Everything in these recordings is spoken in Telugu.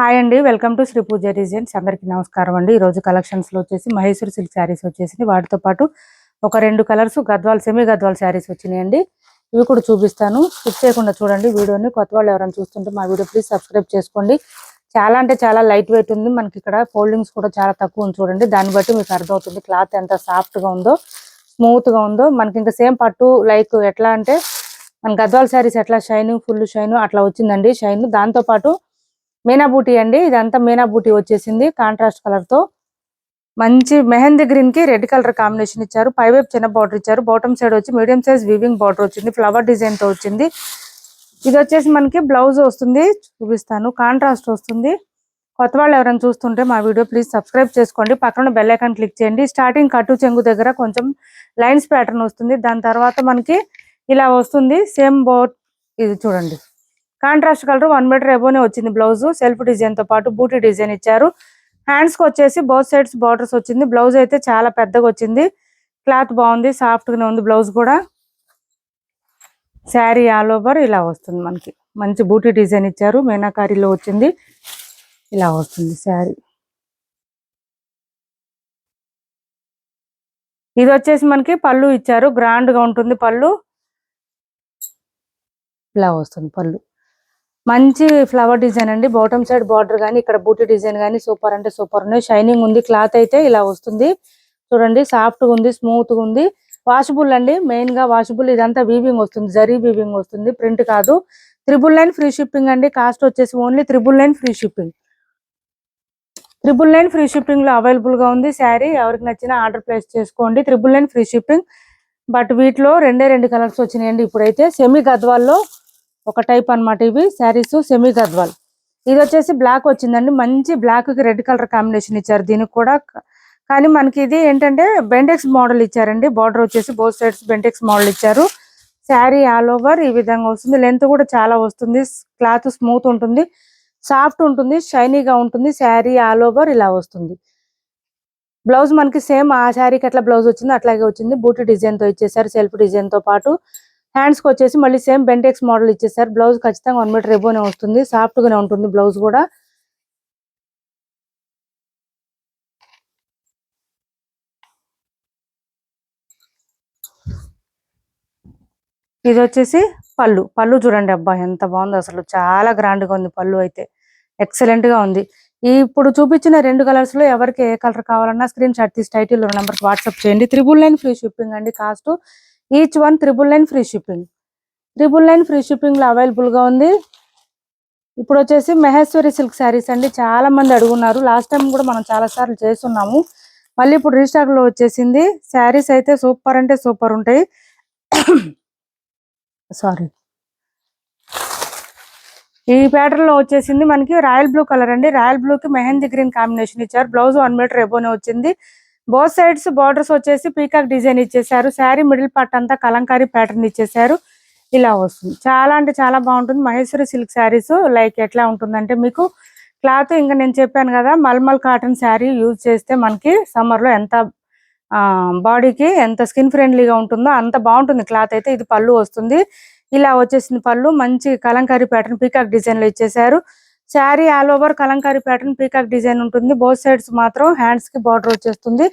హాయ్ అండి, welcome to Sri Pooja designs. అందరికీ నమస్కారం అండి. ఈరోజు కలెక్షన్స్లో వచ్చేసి మహేశ్వరి సిల్క్ శారీస్ వచ్చేసింది. వాటితో పాటు ఒక 2 కలర్స్ గద్వాల్ సెమీ గద్వాల్ శారీస్ వచ్చినాయండి. ఇవి కూడా చూపిస్తాను. స్కిప్ చేయకుండా చూడండి వీడియోని. కొత్త వాళ్ళు ఎవరైనా చూస్తుంటే మా వీడియో ప్లీజ్ సబ్స్క్రైబ్ చేసుకోండి. చాలా అంటే చాలా లైట్ వెయిట్ ఉంది. మనకి ఇక్కడ ఫోల్డింగ్స్ కూడా చాలా తక్కువ ఉంది చూడండి. దాన్ని బట్టి మీకు అర్థమవుతుంది క్లాత్ ఎంత సాఫ్ట్గా ఉందో, స్మూత్గా ఉందో. మనకి ఇంకా సేమ్ పట్టు లైక్ ఎట్లా అంటే మన గద్వాల్ శారీస్ ఎట్లా షైన్ ఫుల్ షైన్ అట్లా వచ్చిందండి షైన్. దాంతోపాటు మీనా బూటీ అండి, ఇదంతా మీనా బూటీ వచ్చేసింది కాంట్రాస్ట్ కలర్ తో. మంచి మెహందీ గ్రీన్ కి రెడ్ కలర్ కాంబినేషన్ ఇచ్చారు. పైవైపు చిన్న బార్డర్ ఇచ్చారు. బాటమ్ సైడ్ వచ్చి మీడియం సైజ్ వీవింగ్ బార్డర్ వచ్చింది. ఫ్లవర్ డిజైన్ తో వచ్చింది. ఇది వచ్చేసి మనకి బ్లౌజ్ వస్తుంది, చూపిస్తాను. కాంట్రాస్ట్ వస్తుంది. కొత్త వాళ్ళు ఎవరైనా చూస్తుంటే మా వీడియో ప్లీజ్ సబ్స్క్రైబ్ చేసుకోండి. పక్కన బెల్ ఐకాన్ క్లిక్ చేయండి. స్టార్టింగ్ కట్టు చెంగు దగ్గర కొంచెం లైన్స్ ప్యాటర్న్ వస్తుంది. దాని తర్వాత మనకి ఇలా వస్తుంది సేమ్ బోట్. ఇది చూడండి కాంట్రాస్ట్ కలర్ 1 మీటర్ ఎబోనే వచ్చింది. బ్లౌజ్ సెల్ఫ్ డిజైన్ తో పాటు బూటీ డిజైన్ ఇచ్చారు. హ్యాండ్స్ కి వచ్చేసి బోత్ సైడ్స్ బార్డర్స్ వచ్చింది. బ్లౌజ్ అయితే చాలా పెద్దగా వచ్చింది. క్లాత్ బాగుంది, సాఫ్ట్ గానే ఉంది. బ్లౌజ్ కూడా శారీ ఆల్ ఓవర్ ఇలా వస్తుంది. మనకి మంచి బూటీ డిజైన్ ఇచ్చారు. మీనాకారీలో వచ్చింది. ఇలా వస్తుంది శారీ. ఇది వచ్చేసి మనకి పళ్ళు ఇచ్చారు. గ్రాండ్ గా ఉంటుంది పళ్ళు. ఇలా వస్తుంది పళ్ళు. మంచి ఫ్లవర్ డిజైన్ అండి. బాటమ్ సైడ్ బార్డర్ కానీ ఇక్కడ బూటీ డిజైన్ కానీ సూపర్ అంటే సూపర్ ఉన్నాయి. షైనింగ్ ఉంది. క్లాత్ అయితే ఇలా వస్తుంది చూడండి. సాఫ్ట్ గా ఉంది, స్మూత్ గా ఉంది. వాషబుల్ అండి, మెయిన్ గా వాషబుల్. ఇదంతా వీవింగ్ వస్తుంది, జరీ వీవింగ్ వస్తుంది, ప్రింట్ కాదు. 999 ఫ్రీ షిప్పింగ్ అండి. కాస్ట్ వచ్చేసి only 999 free shipping. 999 free shipping లో అవైలబుల్ గా ఉంది శారీ. ఎవరికి నచ్చినా ఆర్డర్ ప్లేస్ చేసుకోండి. 999 ఫ్రీ షిప్పింగ్. బట్ వీటిలో 2 కలర్స్ వచ్చినాయండి. ఇప్పుడైతే సెమీ గద్వాల్లో ఒక టైప్ అన్నమాట. ఇవి శారీస్ సెమీ గద్వాల్. ఇది వచ్చేసి బ్లాక్ వచ్చిందండి. మంచి బ్లాక్ కి రెడ్ కలర్ కాంబినేషన్ ఇచ్చారు దీనికి కూడా. కానీ మనకి ఇది ఏంటంటే బెంటెక్స్ మోడల్ ఇచ్చారండి. బార్డర్ వచ్చేసి బోత్ సైడ్స్ బెంటెక్స్ మోడల్ ఇచ్చారు. శారీ ఆల్ ఓవర్ ఈ విధంగా వస్తుంది. లెంత్ కూడా చాలా వస్తుంది. క్లాత్ స్మూత్ ఉంటుంది, సాఫ్ట్ ఉంటుంది, షైనీగా ఉంటుంది. శారీ ఆల్ ఓవర్ ఇలా వస్తుంది. బ్లౌజ్ మనకి సేమ్ ఆ శారీకి ఎట్లా బ్లౌజ్ వచ్చిందో అట్లాగే వచ్చింది. బూటీ డిజైన్ తో ఇచ్చేసారు సెల్ఫ్ డిజైన్ తో పాటు. హ్యాండ్స్ కి వచ్చేసి మళ్ళీ సేమ్ బెంటెక్స్ మోడల్ ఇచ్చేసారు. బ్లౌజ్ ఖచ్చితంగా 1 మీటర్ ఎబోనే వస్తుంది. సాఫ్ట్ గానే ఉంటుంది బ్లౌజ్ కూడా. ఇది వచ్చేసి పళ్ళు. పళ్ళు చూడండి, అబ్బా ఎంత బాగుంది అసలు. చాలా గ్రాండ్ గా ఉంది పళ్ళు అయితే. ఎక్సలెంట్ గా ఉంది. ఇప్పుడు చూపించిన 2 కలర్స్ లో ఎవరికి ఏ కలర్ కావాలన్నా స్క్రీన్ షాట్ తీసి టైటిల్ నెంబర్ కి వాట్సాప్ చేయండి. 999 ఫ్రీ షిప్పింగ్ అండి. Cost each one 999 free shipping. 999 free shipping లో అవైలబుల్ గా ఉంది. ఇప్పుడు వచ్చేసి మహేశ్వరి సిల్క్ శారీస్ అండి. చాలా మంది అడుగున్నారు. లాస్ట్ టైం కూడా మనం చాలా సార్లు చేస్తున్నాము. మళ్ళీ ఇప్పుడు రీస్టాక్ లో వచ్చేసింది. శారీస్ అయితే సూపర్ అంటే సూపర్ ఉంటాయి. సారీ, ఈ ప్యాటర్న్ లో వచ్చేసింది మనకి రాయల్ బ్లూ కలర్ అండి. రాయల్ బ్లూ కి మెహందీ గ్రీన్ కాంబినేషన్ ఇచ్చారు. బ్లౌజ్ 1 మీటర్ ఎబోనే వచ్చింది. బోత్ సైడ్స్ బార్డర్స్ వచ్చేసి పీకాక్ డిజైన్ ఇచ్చేసారు. శారీ మిడిల్ పార్ట్ అంతా కలంకారీ ప్యాటర్న్ ఇచ్చేసారు. ఇలా వస్తుంది. చాలా అంటే చాలా బాగుంటుంది. మహేశ్వరి సిల్క్ శారీస్ లైక్ ఎట్లా ఉంటుందంటే మీకు క్లాత్ ఇంకా నేను చెప్పాను కదా, మల్మల్ కాటన్ శారీ యూజ్ చేస్తే మనకి సమ్మర్ లో ఎంత బాడీకి ఎంత స్కిన్ ఫ్రెండ్లీగా ఉంటుందో అంత బాగుంటుంది క్లాత్ అయితే. ఇది పళ్ళు వస్తుంది. ఇలా వచ్చేసింది పళ్ళు. మంచి కలంకారీ ప్యాటర్న్ పీకాక్ డిజైన్ లో ఇచ్చేసారు. Sari all over Kalamkari pattern peacock design ఉంటుంది. బోత్ సైడ్స్ మాత్రం హ్యాండ్స్ కి బార్డర్ వచ్చేస్తుంది.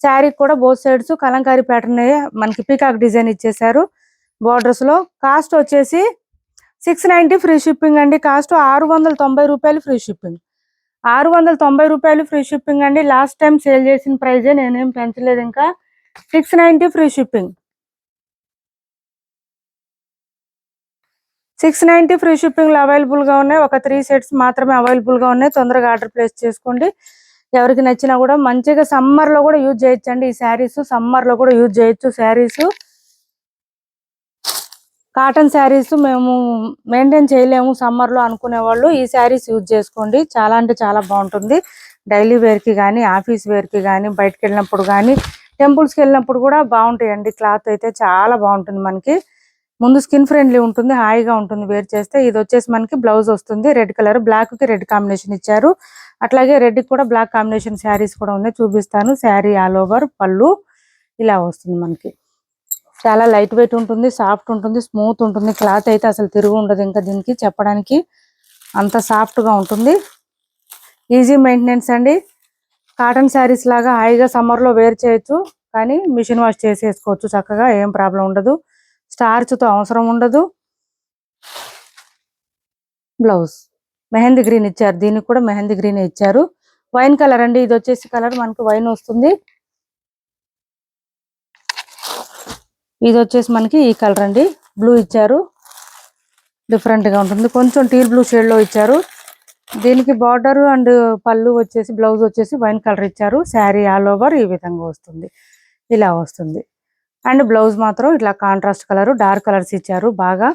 శారీ కూడా బోత్ సైడ్స్ కలంకారీ ప్యాటర్న్ మనకి పీకాక్ డిజైన్ ఇచ్చేసారు బార్డర్స్ లో. కాస్ట్ వచ్చేసి 690 ఫ్రీ షిప్పింగ్ అండి. కాస్ట్ 690 రూపాయలు ఫ్రీ షిప్పింగ్. 690 రూపాయలు ఫ్రీ షిప్పింగ్ అండి. లాస్ట్ టైం సేల్ చేసిన ప్రైజే, నేనేం పెంచలేదు ఇంకా. 690 ఫ్రీ షిప్పింగ్. 690 ఫ్రీ షిప్పింగ్ లో అవైలబుల్ గా ఉన్నాయి. ఒక 3 సెట్స్ మాత్రమే అవైలబుల్ గా ఉన్నాయి. తొందరగా ఆర్డర్ ప్లేస్ చేసుకోండి. ఎవరికి నచ్చినా కూడా మంచిగా సమ్మర్ లో కూడా యూజ్ చేయొచ్చండి ఈ శారీస్. సమ్మర్ లో కూడా యూజ్ చేయొచ్చు శారీస్. కాటన్ శారీస్ మేము మెయింటైన్ చేయలేము సమ్మర్ లో అనుకునే వాళ్ళు ఈ శారీస్ యూజ్ చేసుకోండి. చాలా అంటే చాలా బాగుంటుంది. డైలీ వేర్ కి కానీ, ఆఫీస్ వేర్ కి కానీ, బయటకు వెళ్ళినప్పుడు కానీ, టెంపుల్స్ కి వెళ్ళినప్పుడు కూడా బాగుంటాయండి. క్లాత్ అయితే చాలా బాగుంటుంది. మనకి ముందు స్కిన్ ఫ్రెండ్లీ ఉంటుంది, హాయిగా ఉంటుంది వేర్ చేస్తే. ఇది వచ్చేసి మనకి బ్లౌజ్ వస్తుంది. రెడ్ కలర్, బ్లాక్ కి రెడ్ కాంబినేషన్ ఇచ్చారు. అట్లాగే రెడ్ కి కూడా బ్లాక్ కాంబినేషన్ శారీస్ కూడా ఉన్నాయి, చూపిస్తాను. శారీ ఆల్ ఓవర్ పళ్ళు ఇలా వస్తుంది మనకి. చాలా లైట్ వెయిట్ ఉంటుంది, సాఫ్ట్ ఉంటుంది, స్మూత్ ఉంటుంది. క్లాత్ అయితే అసలు తిరుగు ఉండదు ఇంకా దీనికి చెప్పడానికి, అంత సాఫ్ట్ గా ఉంటుంది. ఈజీ మెయింటెనెన్స్ అండి. కాటన్ శారీస్ లాగా హాయిగా సమ్మర్లో వేర్ చేయొచ్చు, కానీ మిషన్ వాష్ చేసేసుకోవచ్చు చక్కగా, ఏం ప్రాబ్లం ఉండదు. స్టార్చ్తో అవసరం ఉండదు. బ్లౌజ్ మెహందీ గ్రీన్ ఇచ్చారు, దీనికి కూడా మెహందీ గ్రీన్ ఇచ్చారు. వైన్ కలర్ అండి, ఇది వచ్చేసి కలర్ మనకు వైన్ వస్తుంది. ఇది వచ్చేసి మనకి ఈ కలర్ అండి, బ్లూ ఇచ్చారు, డిఫరెంట్ గా ఉంటుంది. కొంచెం టీల్ బ్లూ షేడ్ లో ఇచ్చారు. దీనికి బార్డర్ అండ్ పళ్ళు వచ్చేసి, బ్లౌజ్ వచ్చేసి వైన్ కలర్ ఇచ్చారు. శారీ ఆల్ ఓవర్ ఈ విధంగా వస్తుంది, ఇలా వస్తుంది. అండ్ బ్లౌజ్ మాత్రం ఇట్లా కాంట్రాస్ట్ కలర్, డార్క్ కలర్స్ ఇచ్చారు బాగా.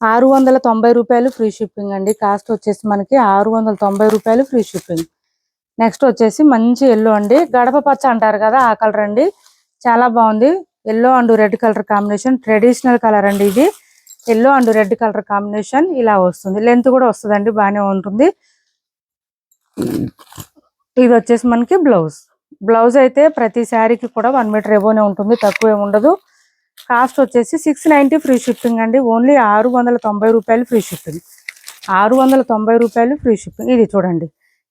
690 రూపాయలు ఫ్రీ షిప్పింగ్ అండి. కాస్ట్ వచ్చేసి మనకి 690 రూపాయలు ఫ్రీ షిప్పింగ్. నెక్స్ట్ వచ్చేసి మంచి ఎల్లో అండి, గడప పచ్చ అంటారు కదా ఆ కలర్ అండి, చాలా బాగుంది. Yellow and red colour combination, traditional colour అండి ఇది. Yellow and red colour combination ఇలా వస్తుంది. లెంత్ కూడా వస్తుందండి, బాగానే ఉంటుంది. ఇది వచ్చేసి మనకి బ్లౌజ్. బ్లౌజ్ అయితే ప్రతి శారీకి కూడా 1 మీటర్ ఎబోనే ఉంటుంది, తక్కువ ఉండదు. కాస్ట్ వచ్చేసి 690 ఫ్రీ షిప్పింగ్ అండి. ఓన్లీ 690 రూపాయలు ఫ్రీ షిప్పింగ్. 690 రూపాయలు ఫ్రీ షిప్పింగ్. ఇది చూడండి,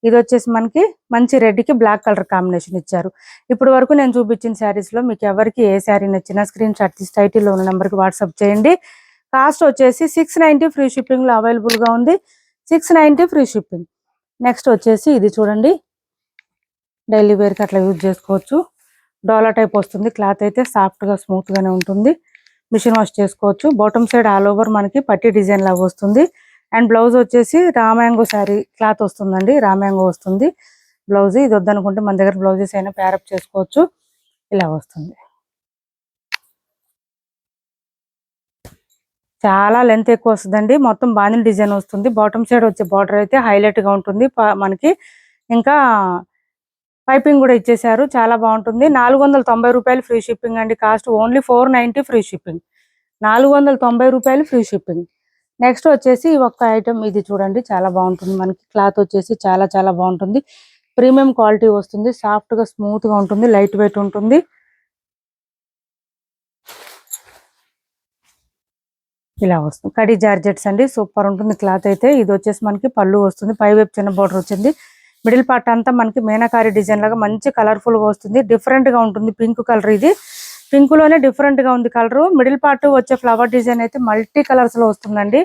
ఇది వచ్చేసి మనకి మంచి రెడ్కి బ్లాక్ కలర్ కాంబినేషన్ ఇచ్చారు. ఇప్పుడు వరకు నేను చూపించిన శారీస్ లో మీకు ఎవరికి ఏ శారీ నచ్చినా స్క్రీన్ షాట్ తీసి టైటిల్లో ఉన్న నెంబర్కి వాట్సాప్ చేయండి. కాస్ట్ వచ్చేసి 690 ఫ్రీ షిప్పింగ్ లో అవైలబుల్ గా ఉంది. 690 ఫ్రీ షిప్పింగ్. నెక్స్ట్ వచ్చేసి ఇది చూడండి, డైలీ వేర్ కి అట్లా యూజ్ చేసుకోవచ్చు. డోలా టైప్ వస్తుంది, క్లాత్ అయితే సాఫ్ట్ గా స్మూత్ గానే ఉంటుంది. మిషన్ వాష్ చేసుకోవచ్చు. బాటమ్ సైడ్ ఆల్ ఓవర్ మనకి పట్టి డిజైన్ లాగా వస్తుంది. అండ్ బ్లౌజ్ వచ్చేసి రామ్యాంగో శారీ క్లాత్ వస్తుందండి, రామ్యాంగో వస్తుంది బ్లౌజ్. ఇది వద్దనుకుంటే మన దగ్గర బ్లౌజెస్ అయినా ప్యారప్ చేసుకోవచ్చు, ఇలా వస్తుంది. చాలా లెంత్ ఎక్కువ వస్తుందండి, మొత్తం బాందిని డిజైన్ వస్తుంది. బాటమ్ సైడ్ వచ్చే బార్డర్ అయితే హైలైట్ గా ఉంటుంది మనకి. ఇంకా పైపింగ్ కూడా ఇచ్చేసారు, చాలా బాగుంటుంది. 490 రూపాయలు ఫ్రీ షిప్పింగ్ అండి. Cost only 490 free shipping. 490 రూపాయలు ఫ్రీ షిప్పింగ్. నెక్స్ట్ వచ్చేసి ఒక ఐటమ్, ఇది చూడండి చాలా బాగుంటుంది మనకి. క్లాత్ వచ్చేసి చాలా చాలా బాగుంటుంది, ప్రీమియం క్వాలిటీ వస్తుంది. సాఫ్ట్ గా స్మూత్ గా ఉంటుంది, లైట్ వెయిట్ ఉంటుంది. ఇలా వస్తుంది. కడి జార్జెట్స్ అండి, సూపర్ ఉంటుంది క్లాత్ అయితే. ఇది వచ్చేసి మనకి పళ్ళు వస్తుంది, పై వైపు చిన్న బోర్డర్ వచ్చింది. మిడిల్ పార్ట్ అంతా మనకి మీనాకారి డిజైన్ లాగా మంచి కలర్ఫుల్ గా వస్తుంది, డిఫరెంట్ గా ఉంటుంది. పింక్ కలర్, ఇది పింక్ లోనే డిఫరెంట్ గా ఉంది కలర్. మిడిల్ పార్ట్ వచ్చే ఫ్లవర్ డిజైన్ అయితే మల్టీ కలర్స్ లో వస్తుందండి.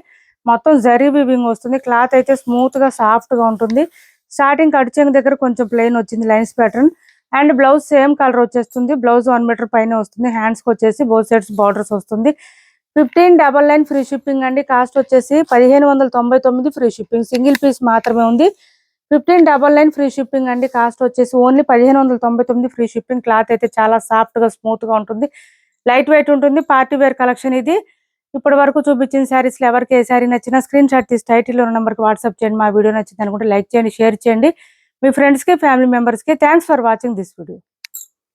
మొత్తం జరీ వీవింగ్ వస్తుంది. క్లాత్ అయితే స్మూత్ గా సాఫ్ట్ గా ఉంటుంది. స్టార్టింగ్ కడిచేంగ దగ్గర కొంచెం ప్లెయిన్ వచ్చింది, lines pattern. And blouse same colour వచ్చేస్తుంది. బ్లౌజ్ 1 మీటర్ పైన వస్తుంది. హ్యాండ్స్ కి వచ్చేసి బోత్ సైడ్స్ బార్డర్స్ వస్తుంది. 1599 ఫ్రీ షిప్పింగ్ అండి. కాస్ట్ వచ్చేసి 1599 ఫ్రీ షిప్పింగ్. సింగిల్ పీస్ మాత్రమే ఉంది. 1599 ఫ్రీ షిప్పింగ్ అండి. కాస్ట్ వచ్చేసి ఓన్లీ 1599 ఫ్రీ షిప్పింగ్. క్లాత్ అయితే చాలా సాఫ్ట్ గా స్మూత్ గా ఉంటుంది, లైట్ వెయిట్ ఉంటుంది. పార్టీ వేర్ కలెక్షన్ ఇది. ఇప్పటి వరకు చూపించిన శారీస్ లో ఎవరికి ఏ శారీ నచ్చినా స్క్రీన్ షాట్ తీసి టైటిల్ ఉన్న నెంబర్కి వాట్సాప్ చేయండి. మా వీడియో నచ్చింది అనుకుంటే లైక్ చేయండి, షేర్ చేయండి మీ ఫ్రెండ్స్ కి, ఫ్యామిలీ మెంబర్స్ కి. Thanks for watching this video.